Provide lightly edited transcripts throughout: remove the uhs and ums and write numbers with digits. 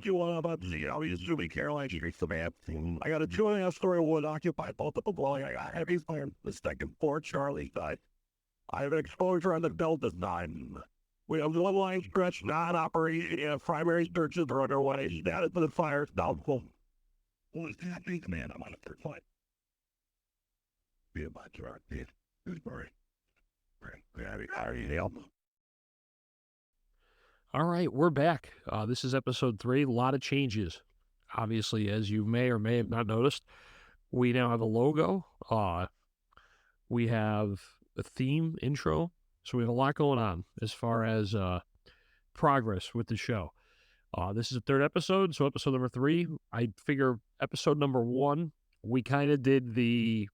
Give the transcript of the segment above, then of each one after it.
you want about Zoomy Caroline Street, the man. I got a 2.5-story wood occupied multiple dwelling. I got heavy fire the second floor, Charlie side. I have an exposure on the Delta side. We have one line stretch, non-operating, primary searches are underway. Status of the fire is doubtful. What is happening, man? I'm on the third line. Be about to our kid. Sorry. How are you, Dale? All right, we're back. This is episode 3. A lot of changes. Obviously, as you may or may have not noticed, we now have a logo. We have a theme intro. So we have a lot going on as far as progress with the show. This is the 3rd episode, so episode number 3. I figure episode number 1, we kind of did the,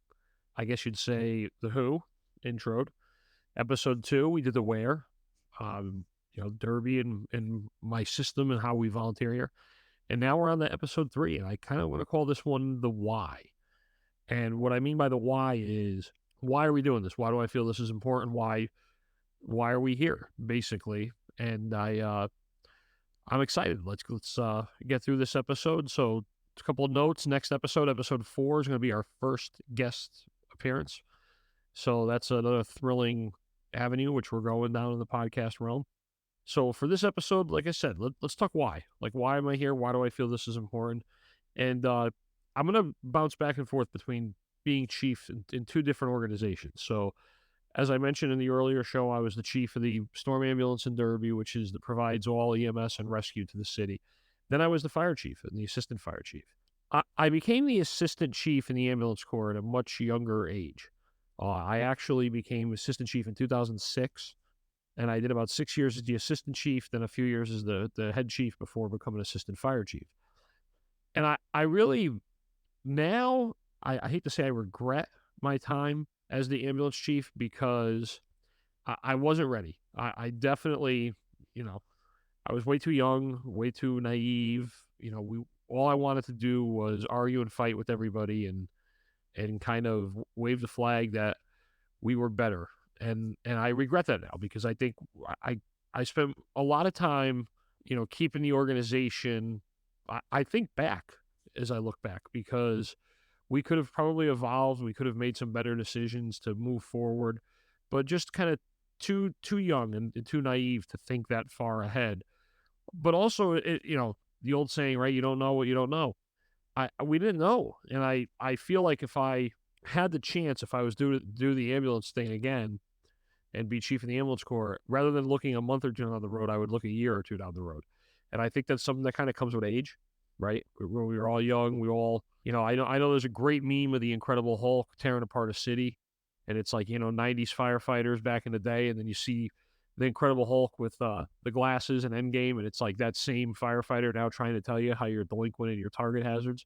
I guess you'd say, the who intro. Episode 2, we did the where. Derby and my system and how we volunteer here. And now we're on to episode 3, and I kind of want to call this one the why. And what I mean by the why is, why are we doing this? Why do I feel this is important? Why are we here, basically? And I'm excited. Let's get through this episode. So a couple of notes. Next episode 4, is going to be our first guest appearance. So that's another thrilling avenue, which we're going down in the podcast realm. So for this episode, like I said, let's talk why. Like, why am I here? Why do I feel this is important? And I'm going to bounce back and forth between being chief in 2 different organizations. So as I mentioned in the earlier show, I was the chief of the storm ambulance in Derby, which is that provides all EMS and rescue to the city. Then I was the fire chief and the assistant fire chief. I became the assistant chief in the ambulance corps at a much younger age. I actually became assistant chief in 2006. And I did about 6 years as the assistant chief, then a few years as the head chief before becoming assistant fire chief. And I really, now, I hate to say I regret my time as the ambulance chief because I wasn't ready. I definitely, I was way too young, way too naive. All I wanted to do was argue and fight with everybody and kind of wave the flag that we were better. And I regret that now because I think I spent a lot of time, keeping the organization. I think back as I look back because we could have probably evolved. We could have made some better decisions to move forward, but just kind of too young and too naive to think that far ahead. But also, the old saying, right? You don't know what you don't know. We didn't know. And I feel like if I had the chance, if I was do the ambulance thing again, and be chief of the ambulance corps, rather than looking a month or 2 down the road, I would look a year or 2 down the road. And I think that's something that kind of comes with age, right? When we were all young, we all, I know there's a great meme of the Incredible Hulk tearing apart a city. And it's like, 90s firefighters back in the day. And then you see the Incredible Hulk with the glasses and Endgame. And it's like that same firefighter now trying to tell you how you're delinquent in your target hazards.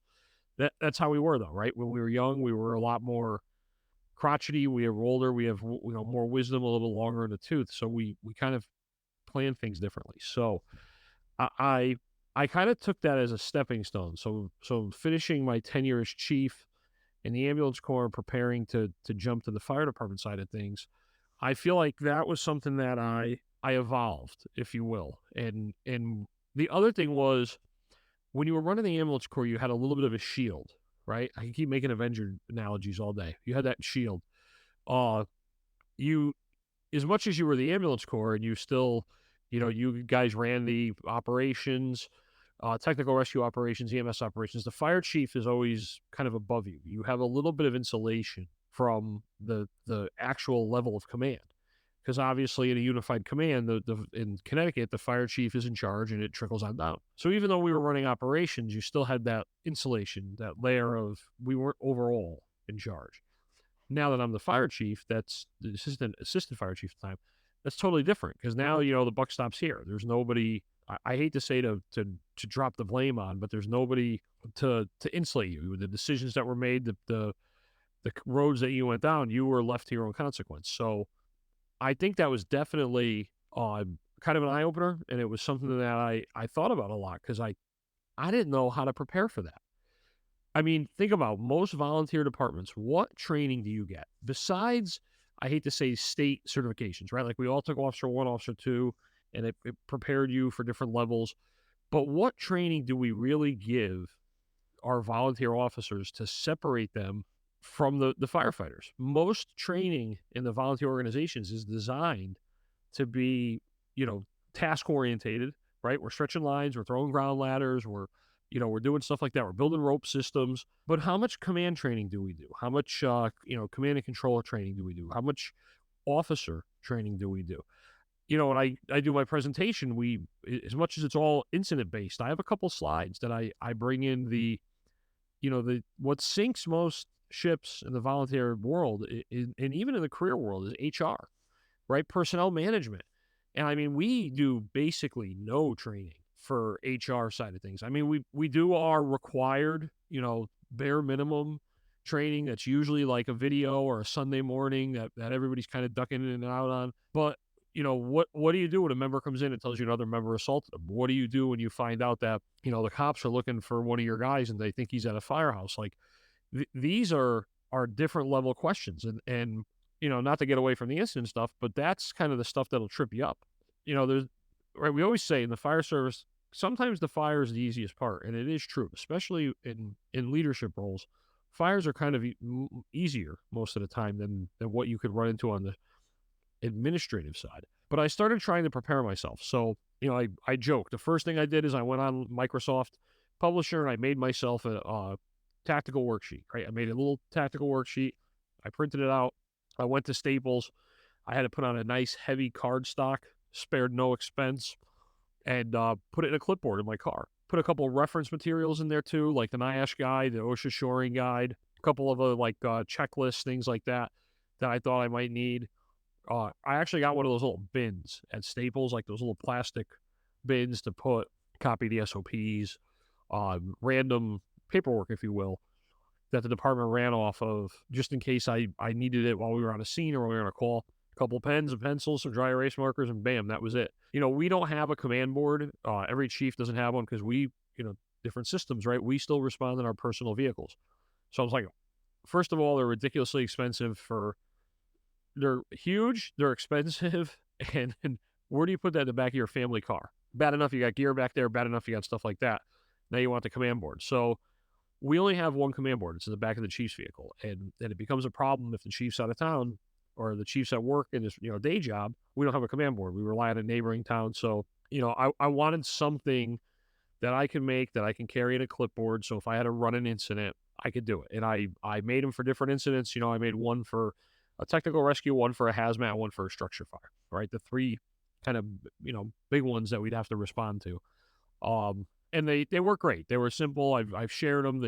That's how we were, though, right? When we were young, we were a lot more crotchety. We are older. We have more wisdom, a little longer in the tooth. So we kind of plan things differently. So I kind of took that as a stepping stone. So finishing my tenure as chief in the ambulance corps and preparing to jump to the fire department side of things, I feel like that was something that I evolved, if you will. And the other thing was, when you were running the ambulance corps, you had a little bit of a shield, right? I can keep making Avenger analogies all day. You had that shield. You, as much as you were the ambulance corps and you still, you guys ran the operations, technical rescue operations, EMS operations, the fire chief is always kind of above you. You have a little bit of insulation from the actual level of command. Because obviously in a unified command, in Connecticut, the fire chief is in charge and it trickles on down. So even though we were running operations, you still had that insulation, that layer of we weren't overall in charge. Now that I'm the fire chief, that's the assistant fire chief at the time, that's totally different because now, the buck stops here. There's nobody, I hate to say to drop the blame on, but there's nobody to insulate you. The decisions that were made, the roads that you went down, you were left to your own consequence. So I think that was definitely kind of an eye-opener, and it was something that I thought about a lot because I didn't know how to prepare for that. I mean, think about most volunteer departments. What training do you get? Besides, I hate to say state certifications, right? Like we all took Officer 1, Officer 2, and it prepared you for different levels. But what training do we really give our volunteer officers to separate them from the firefighters? Most training in the volunteer organizations is designed to be, task orientated, right? We're stretching lines, we're throwing ground ladders, we're doing stuff like that. We're building rope systems. But how much command training do we do? How much, command and control training do we do? How much officer training do we do? When I do my presentation, as much as it's all incident based, I have a couple slides that I bring in what sinks most ships in the volunteer world, and even in the career world, is HR, right? Personnel management. And I mean, we do basically no training for HR side of things. I mean, we do our required, bare minimum training that's usually like a video or a Sunday morning that everybody's kind of ducking in and out on. But what do you do when a member comes in and tells you another member assaulted them? What do you do when you find out that, the cops are looking for one of your guys and they think he's at a firehouse? Like these are different level questions. And, not to get away from the incident stuff, but that's kind of the stuff that'll trip you up. We always say in the fire service, sometimes the fire is the easiest part. And it is true, especially in leadership roles. Fires are kind of easier most of the time than what you could run into on the administrative side. But I started trying to prepare myself. So, I joke. The first thing I did is I went on Microsoft Publisher and I made myself a tactical worksheet, right? I made a little tactical worksheet. I printed it out. I went to Staples. I had to put on a nice heavy cardstock, spared no expense, and put it in a clipboard in my car. Put a couple of reference materials in there too, like the NIOSH guide, the OSHA shoring guide, a couple of checklists, things like that I thought I might need. I actually got one of those little bins at Staples, like those little plastic bins to copy the SOPs, random paperwork, if you will, that the department ran off of just in case I needed it while we were on a scene or while we were on a call. A couple of pens and pencils, some dry erase markers, and bam, that was it. We don't have a command board. Every chief doesn't have one because we, different systems, right? We still respond in our personal vehicles. So I was like, first of all, they're ridiculously expensive they're huge, they're expensive, and where do you put that in the back of your family car? Bad enough you got gear back there, bad enough you got stuff like that. Now you want the command board. So we only have one command board. It's in the back of the chief's vehicle. And it becomes a problem if the chief's out of town or the chief's at work in his day job. We don't have a command board. We rely on a neighboring town. So, I wanted something that I can make that I can carry in a clipboard. So if I had to run an incident, I could do it. And I made them for different incidents. I made one for a technical rescue, one for a hazmat, one for a structure fire, right? The three kind of, big ones that we'd have to respond to. And they work great. They were simple. I've shared them.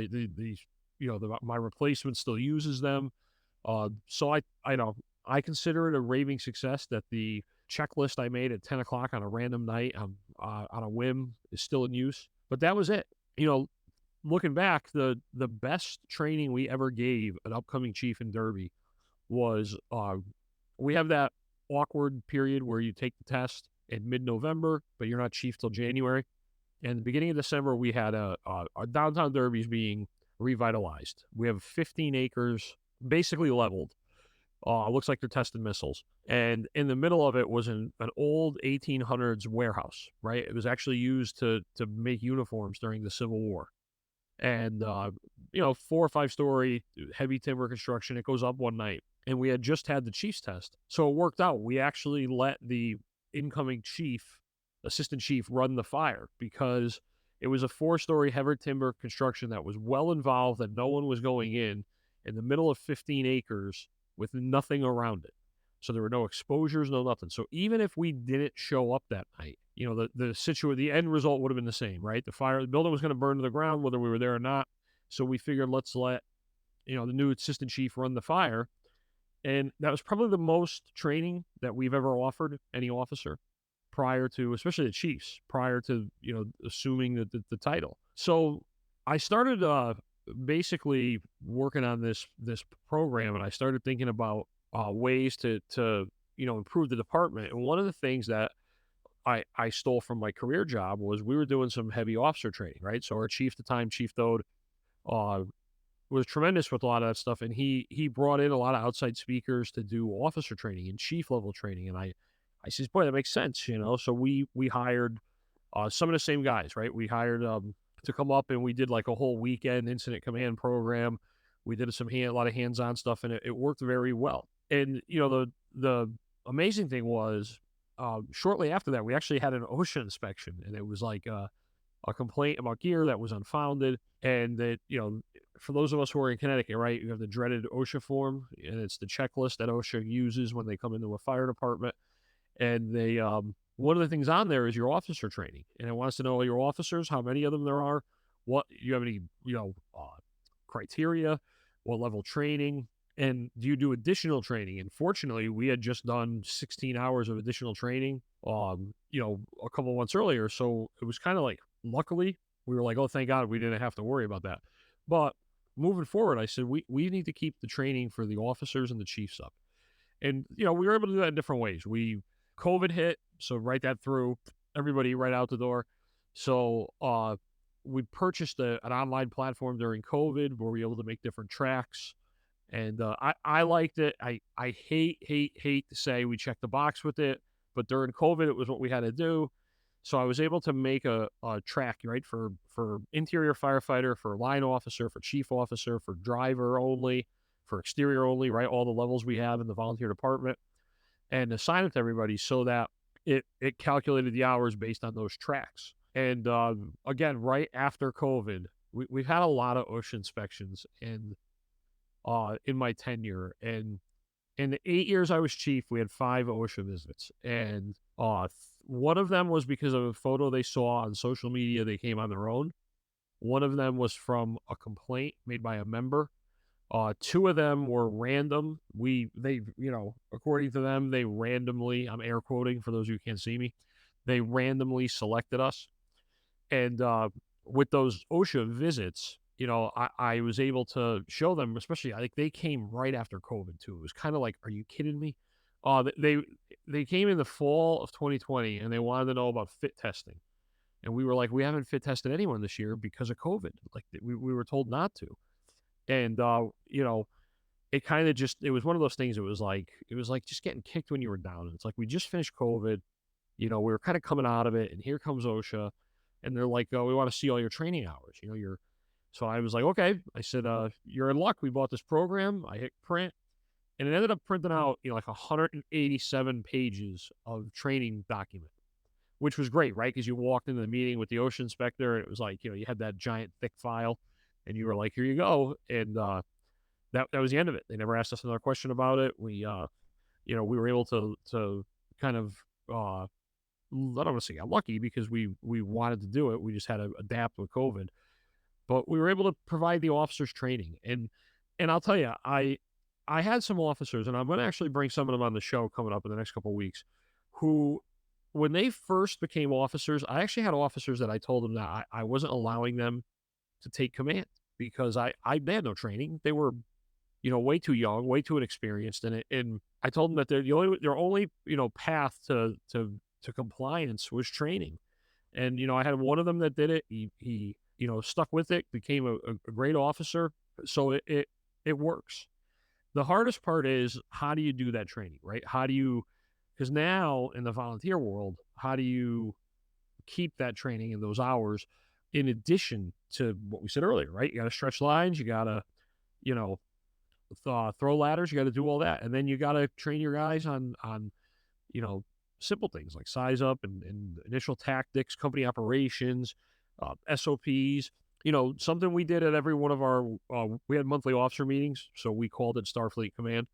My replacement still uses them. So I consider it a raving success that the checklist I made at 10 o'clock on a random night on a whim is still in use. But that was it. Looking back, the best training we ever gave an upcoming chief in Derby was we have that awkward period where you take the test in mid-November, but you're not chief till January. And the beginning of December, we had a downtown Derby's being revitalized. We have 15 acres basically leveled. Looks like they're testing missiles. And in the middle of it was an old 1800s warehouse, right? It was actually used to make uniforms during the Civil War. And, 4 or 5 story heavy timber construction. It goes up one night. And we had just had the chief's test. So it worked out. We actually let the incoming assistant chief run the fire because it was a 4-story heavy timber construction that was well involved and no one was going in the middle of 15 acres with nothing around it. So there were no exposures, no nothing. So even if we didn't show up that night, the end result would have been the same, right? The building was going to burn to the ground whether we were there or not. So we figured let's let, the new assistant chief run the fire. And that was probably the most training that we've ever offered any officer prior to, especially the chiefs, prior to, assuming the title. So I started basically working on this program, and I started thinking about ways to improve the department. And one of the things that I stole from my career job was we were doing some heavy officer training, right? So our chief at the time, Chief Dode, was tremendous with a lot of that stuff. And he brought in a lot of outside speakers to do officer training and chief level training. And I said, boy, that makes sense, So we hired Some of the same guys, right? We hired to come up, and we did like a whole weekend incident command program. We did a lot of hands-on stuff, and it worked very well. And the amazing thing was, shortly after that, we actually had an OSHA inspection, and it was like a complaint about gear that was unfounded. And that, for those of us who are in Connecticut, right, you have the dreaded OSHA form, and it's the checklist that OSHA uses when they come into a fire department. And they, one of the things on there is your officer training, and it wants to know your officers, how many of them there are, what you have any, criteria, what level training, and do you do additional training? And fortunately, we had just done 16 hours of additional training, a couple of months earlier. So it was kind of like, luckily, we were like, oh, thank God we didn't have to worry about that. But moving forward, I said, we need to keep the training for the officers and the chiefs up. And, we were able to do that in different ways. COVID hit, so right that threw everybody right out the door. So we purchased an online platform during COVID where we were able to make different tracks. And I liked it. I hate to say we checked the box with it, but during COVID, it was what we had to do. So I was able to make a track, right, for interior firefighter, for line officer, for chief officer, for driver only, for exterior only, right, all the levels we have in the volunteer department, and assign it to everybody so that it calculated the hours based on those tracks. And again, right after COVID, we've had a lot of OSHA inspections, and in my tenure. And in the 8 years I was chief, we had 5 OSHA visits. And one of them was because of a photo they saw on social media. They came on their own. One of them was from a complaint made by a member. 2 of them were random. According to them, they randomly, I'm air quoting for those who can't see me, they randomly selected us. And with those OSHA visits, I was able to show them, especially, I think they came right after COVID too. It was kind of like, are you kidding me? They came in the fall of 2020, and they wanted to know about fit testing. And we were like, we haven't fit tested anyone this year because of COVID. Like we were told not to. And, it kind of just, it was one of those things. It was like just getting kicked when you were down. It's like, we just finished COVID, we were kind of coming out of it, and here comes OSHA, and they're like, oh, we want to see all your training hours. So I was like, okay. I said, you're in luck. We bought this program. I hit print, and it ended up printing out, like 187 pages of training document, which was great, right? Because you walked into the meeting with the OSHA inspector, and it was like, you had that giant thick file, and you were like, here you go. And that was the end of it. They never asked us another question about it. We were able to kind of, I don't want to say got lucky, because we wanted to do it. We just had to adapt with COVID. But we were able to provide the officers training. And I'll tell you, I had some officers, and I'm going to actually bring some of them on the show coming up in the next couple of weeks, who, when they first became officers, I actually had officers that I told them that I wasn't allowing them to take command because they had no training. They were, way too young, way too inexperienced. And I told them that their only path to compliance was training. And, I had one of them that did it. He stuck with it, became a great officer. So it works. The hardest part is, how do you do that training, right? Because now in the volunteer world, how do you keep that training in those hours in addition to what we said earlier, right? You got to stretch lines, you got to, throw ladders, you got to do all that. And then you got to train your guys on simple things like size up and initial tactics, company operations, SOPs. Something we did at every one of our, we had monthly officer meetings, so we called it Starfleet Command.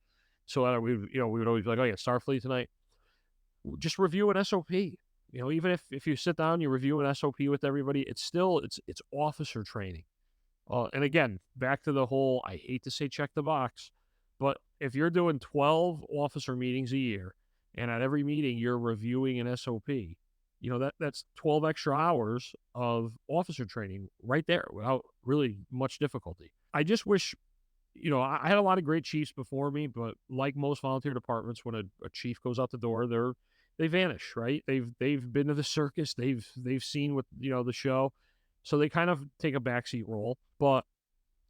So we would always be like, oh yeah, Starfleet tonight. Just review an SOP. Even if you sit down, you review an SOP with everybody, it's officer training. And again, back to the whole, I hate to say check the box, but if you're doing 12 officer meetings a year, and at every meeting you're reviewing an SOP, that's 12 extra hours of officer training right there without really much difficulty. I just wish, I had a lot of great chiefs before me, but like most volunteer departments, when a chief goes out the door, they vanish, right? They've been to the circus, they've seen what, the show. So they kind of take a backseat role. But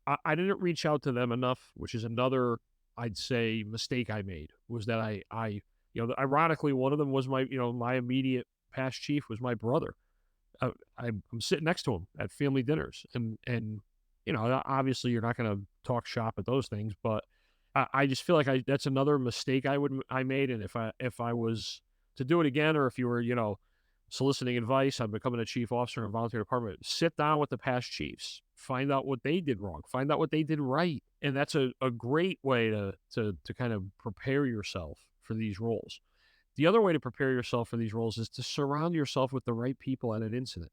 I didn't reach out to them enough, which is another, I'd say, mistake I made, was that I ironically, one of them was my immediate past chief was my brother. I'm sitting next to them at family dinners, and obviously you're not going to talk shop at those things, but I just feel like that's another mistake I made, and if I was to do it again, or if you were soliciting advice on becoming a chief officer in a volunteer department, sit down with the past chiefs, find out what they did wrong, find out what they did right, and that's a great way to kind of prepare yourself for these roles. The other way to prepare yourself for these roles is to surround yourself with the right people at an incident.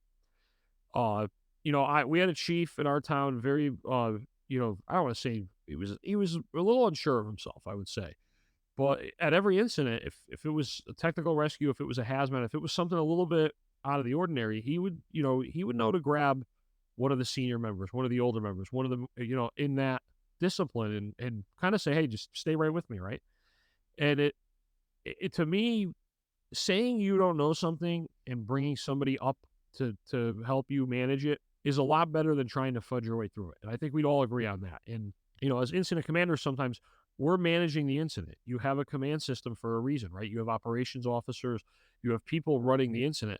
We had a chief in our town, very, I don't want to say he was a little unsure of himself, I would say. But at every incident, if it was a technical rescue, if it was a hazmat, if it was something a little bit out of the ordinary, he would know to grab one of the senior members, one of the older members, one of the, in that discipline and kind of say, hey, just stay right with me, right? And it to me, saying you don't know something and bringing somebody up to help you manage it is a lot better than trying to fudge your way through it. And I think we'd all agree on that. And, as incident commanders, sometimes we're managing the incident. You have a command system for a reason, right? You have operations officers, you have people running the incident.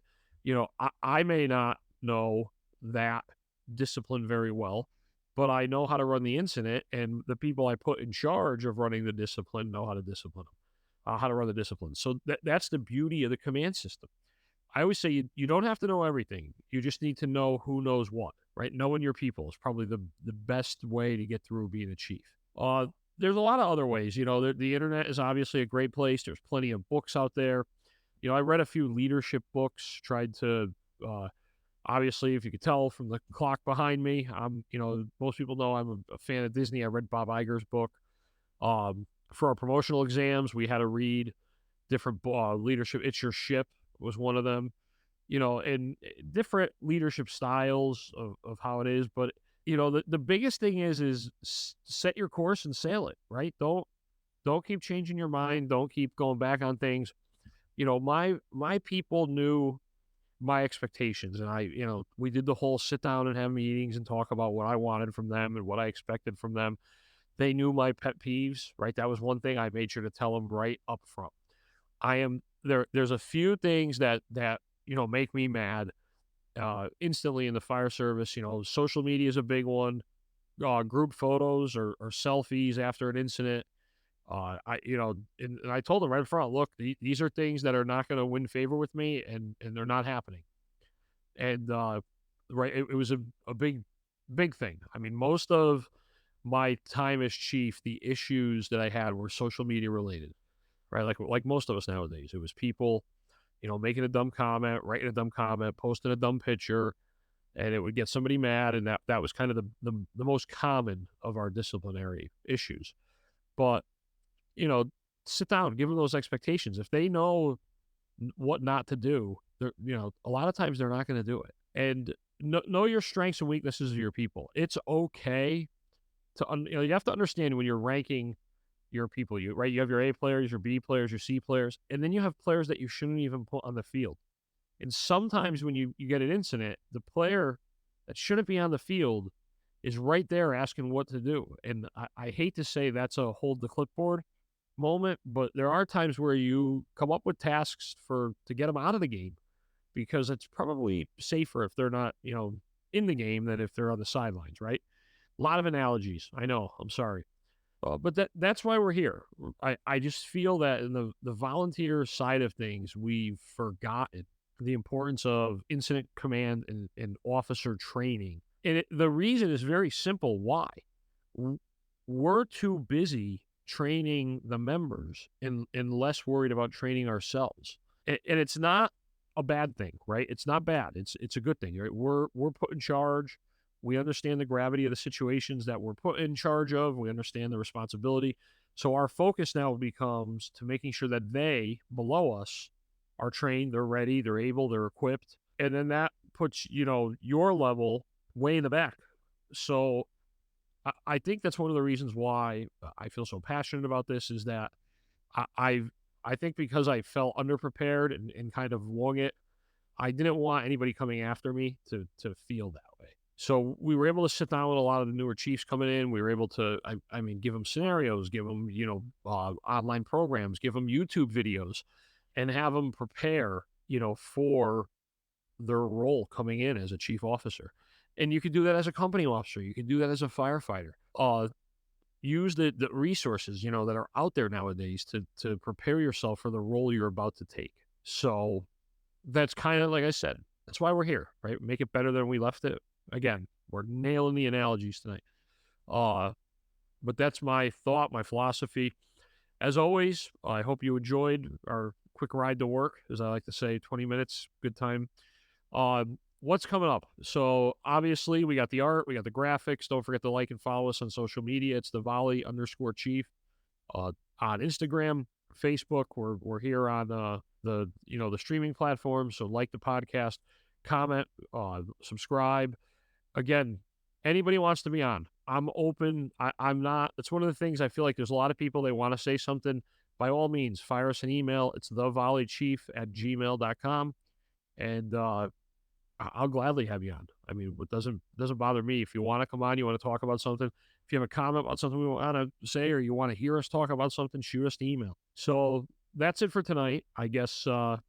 I may not know that discipline very well, but I know how to run the incident, and the people I put in charge of running the discipline know how to discipline them, how to run the discipline. So that's the beauty of the command system. I always say you don't have to know everything. You just need to know who knows what, right? Knowing your people is probably the best way to get through being a chief. There's a lot of other ways. The internet is obviously a great place. There's plenty of books out there. I read a few leadership books, tried to, obviously, if you could tell from the clock behind me, most people know I'm a fan of Disney. I read Bob Iger's book. For our promotional exams, we had to read different leadership. It's Your Ship was one of them, and different leadership styles of how it is. But, the biggest thing is set your course and sail it, right? Don't keep changing your mind. Don't keep going back on things. My people knew my expectations, and we did the whole sit down and have meetings and talk about what I wanted from them and what I expected from them. They knew my pet peeves, right? That was one thing I made sure to tell them right up front. There's a few things that make me mad instantly in the fire service. Social media is a big one. Group photos or selfies after an incident. And I told them right in front, look, these are things that are not going to win favor with me, and they're not happening. And right, it was a big thing. I mean, most of my time as chief, the issues that I had were social media related, right? Like most of us nowadays, it was people, making a dumb comment, writing a dumb comment, posting a dumb picture, and it would get somebody mad. And that was kind of the most common of our disciplinary issues. But, sit down, give them those expectations. If they know what not to do, a lot of times they're not going to do it. And know your strengths and weaknesses of your people. It's okay to, you have to understand when you're ranking your people, you have your A players, your B players, your C players, and then you have players that you shouldn't even put on the field. And sometimes when you get an incident, the player that shouldn't be on the field is right there asking what to do. And I hate to say that's a hold the clipboard moment, but there are times where you come up with tasks to get them out of the game, because it's probably safer if they're not, in the game than if they're on the sidelines, right? A lot of analogies. I know, I'm sorry. But that's why we're here. I just feel that in the volunteer side of things, we've forgotten the importance of incident command and officer training. And the reason is very simple. Why? We're too busy training the members and less worried about training ourselves. And it's not a bad thing, right? It's not bad. It's a good thing, right? We're put in charge. We understand the gravity of the situations that we're put in charge of. We understand the responsibility. So our focus now becomes to making sure that they below us are trained, they're ready, they're able, they're equipped. And then that puts, your level way in the back. So I think that's one of the reasons why I feel so passionate about this, is that I think because I felt underprepared and kind of wung it, I didn't want anybody coming after me to feel that way. So we were able to sit down with a lot of the newer chiefs coming in. We were able to, give them scenarios, give them, online programs, give them YouTube videos, and have them prepare, for their role coming in as a chief officer. And you can do that as a company officer. You can do that as a firefighter. Use the resources, that are out there nowadays to prepare yourself for the role you're about to take. So that's kind of, like I said, that's why we're here, right? Make it better than we left it. Again, we're nailing the analogies tonight. But that's my thought, my philosophy. As always, I hope you enjoyed our quick ride to work, as I like to say, 20 minutes, good time. What's coming up? So obviously we got the art, we got the graphics. Don't forget to like and follow us on social media. It's the Volley_Chief on Instagram, Facebook. We're here on the streaming platform. So like the podcast, comment, subscribe. Again, anybody wants to be on, I'm open. I'm not. It's one of the things I feel like there's a lot of people, they want to say something. By all means, fire us an email. It's thevolleychief@gmail.com. And I'll gladly have you on. I mean, it doesn't bother me. If you want to come on, you want to talk about something, if you have a comment about something we want to say, or you want to hear us talk about something, shoot us an email. So that's it for tonight. I guess I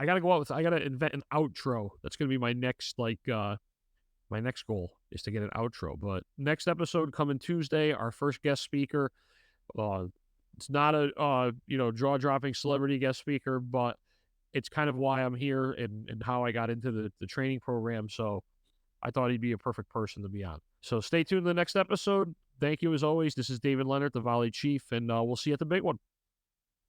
got to invent an outro. That's going to be my next, my next goal is to get an outro. But next episode coming Tuesday, our first guest speaker. It's not a jaw-dropping celebrity guest speaker, but it's kind of why I'm here and how I got into the training program. So I thought he'd be a perfect person to be on. So stay tuned to the next episode. Thank you as always. This is David Lenart, the Volley Chief, and we'll see you at the big one.